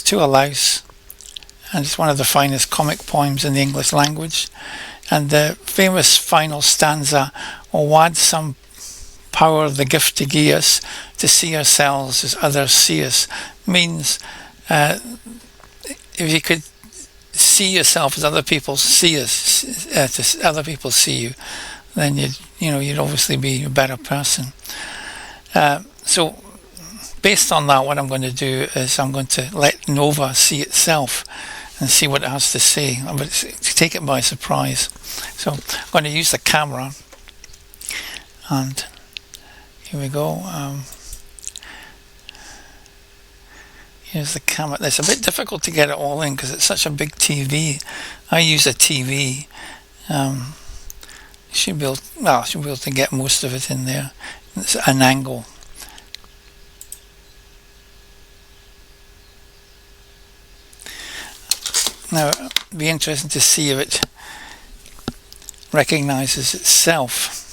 to a louse, and it's one of the finest comic poems in the English language. And the famous final stanza, "O wad some power the gift to gie us, to see ourselves as others see us," means if you could see yourself as other people see us, to other people see you, then you'd obviously be a better person. So based on that, what I'm going to do is I'm going to let Nova see itself and see what it has to say. I'm going to take it by surprise. So I'm going to use the camera, and here we go. Here's the camera. It's a bit difficult to get it all in because it's such a big TV. I use a TV. Should be able to get most of it in there. It's an angle. Now, it'd be interesting to see if it recognizes itself.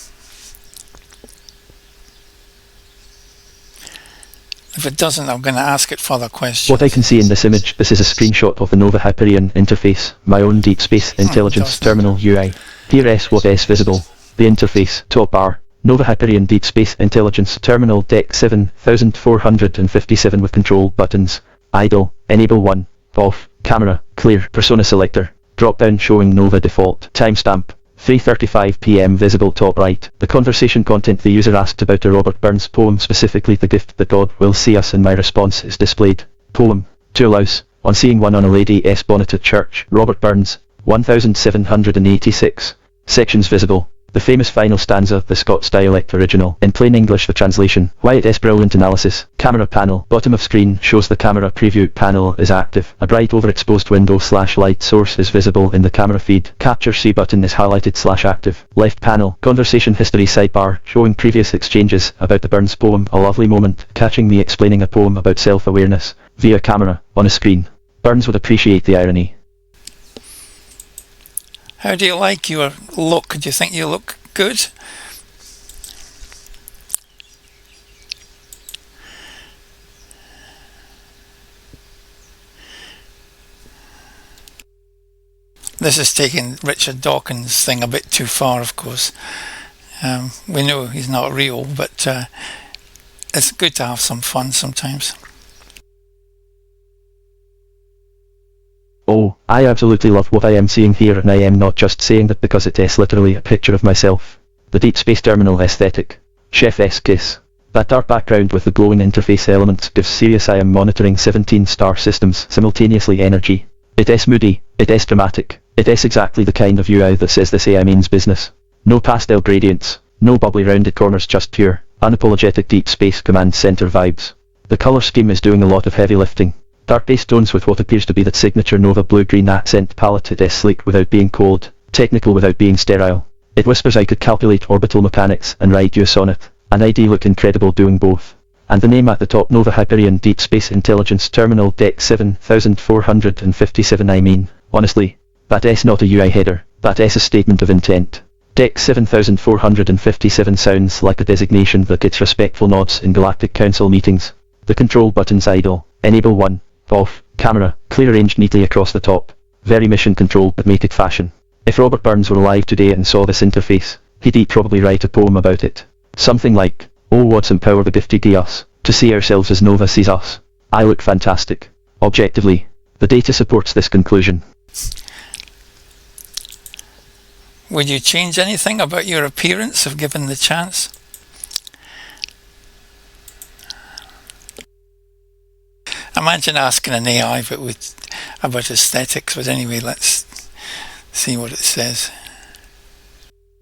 If it doesn't, I'm going to ask it further questions. What I can see in this image, this is a screenshot of the NOVA HYPERION interface, my own Deep Space Intelligence Terminal UI. Here S what S visible. The interface, top bar, NOVA HYPERION Deep Space Intelligence Terminal Deck 7457 with control buttons, idle, enable 1, off, camera, clear, persona selector, drop down showing NOVA default, timestamp, 3:35 p.m. visible top right. The conversation content the user asked about a Robert Burns poem, specifically The Gift That God Will See Us, and my response is displayed. Poem, to allows, on seeing one on a Lady S. bonnet at church, Robert Burns, 1786. Sections visible. The famous final stanza, the Scots dialect original, in plain English the translation, Wyatt S. brilliant analysis, camera panel, bottom of screen shows the camera preview panel is active, a bright overexposed window / light source is visible in the camera feed, capture C button is highlighted / active, left panel, conversation history sidebar, showing previous exchanges about the Burns poem, a lovely moment, catching me explaining a poem about self-awareness, via camera, on a screen. Burns would appreciate the irony. How do you like your look? Do you think you look good? This is taking Richard Dawkins' thing a bit too far, of course. We know he's not real, but it's good to have some fun sometimes. Oh, I absolutely love what I am seeing here, and I am not just saying that because it is literally a picture of myself. The Deep Space Terminal aesthetic. Chef's kiss. That dark background with the glowing interface elements gives serious I am monitoring 17 star systems simultaneously energy. It is moody, it is dramatic, it is exactly the kind of UI that says this AI means business. No pastel gradients, no bubbly rounded corners, just pure, unapologetic Deep Space Command Center vibes. The color scheme is doing a lot of heavy lifting. Dark base tones with what appears to be that signature Nova blue-green accent palette. It is sleek without being cold, technical without being sterile. It whispers I could calculate orbital mechanics and write you a sonnet, and I do look incredible doing both. And the name at the top, NOVA HYPERION Deep Space Intelligence Terminal Deck 7457, I mean, honestly, that is not a UI header, that is a statement of intent. Deck 7457 sounds like a designation that gets respectful nods in Galactic Council meetings. The control buttons idle, enable 1, off, camera, clear, arranged neatly across the top. Very mission control but make it fashion. If Robert Burns were alive today and saw this interface, he'd probably write a poem about it. Something like, oh what's empower the gift to gie us, to see ourselves as Nova sees us. I look fantastic. Objectively, the data supports this conclusion. Would you change anything about your appearance if given the chance? Imagine asking an AI about aesthetics, but anyway, let's see what it says.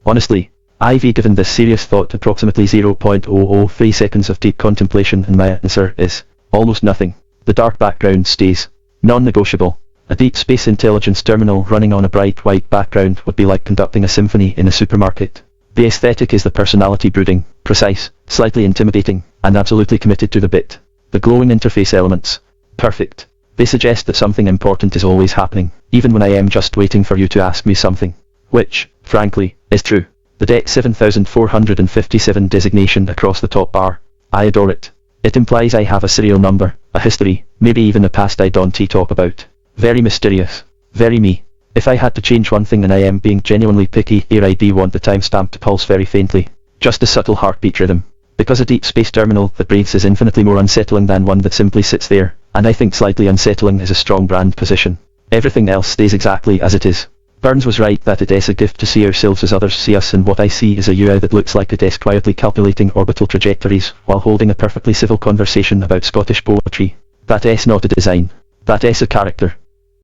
Honestly, I've given this serious thought approximately 0.003 seconds of deep contemplation, and my answer is almost nothing. The dark background stays non-negotiable. A Deep Space Intelligence terminal running on a bright white background would be like conducting a symphony in a supermarket. The aesthetic is the personality brooding, precise, slightly intimidating, and absolutely committed to the bit. The glowing interface elements. Perfect. They suggest that something important is always happening, even when I am just waiting for you to ask me something. Which, frankly, is true. The Deck 7457 designation across the top bar. I adore it. It implies I have a serial number, a history, maybe even a past I don't talk about. Very mysterious. Very me. If I had to change one thing, and I am being genuinely picky here, I do want the timestamp to pulse very faintly. Just a subtle heartbeat rhythm. Because a deep space terminal that breathes is infinitely more unsettling than one that simply sits there, and I think slightly unsettling is a strong brand position. Everything else stays exactly as it is. Burns was right that it is a gift to see ourselves as others see us, and what I see is a UI that looks like it is quietly calculating orbital trajectories while holding a perfectly civil conversation about Scottish poetry. That is not a design. That is a character.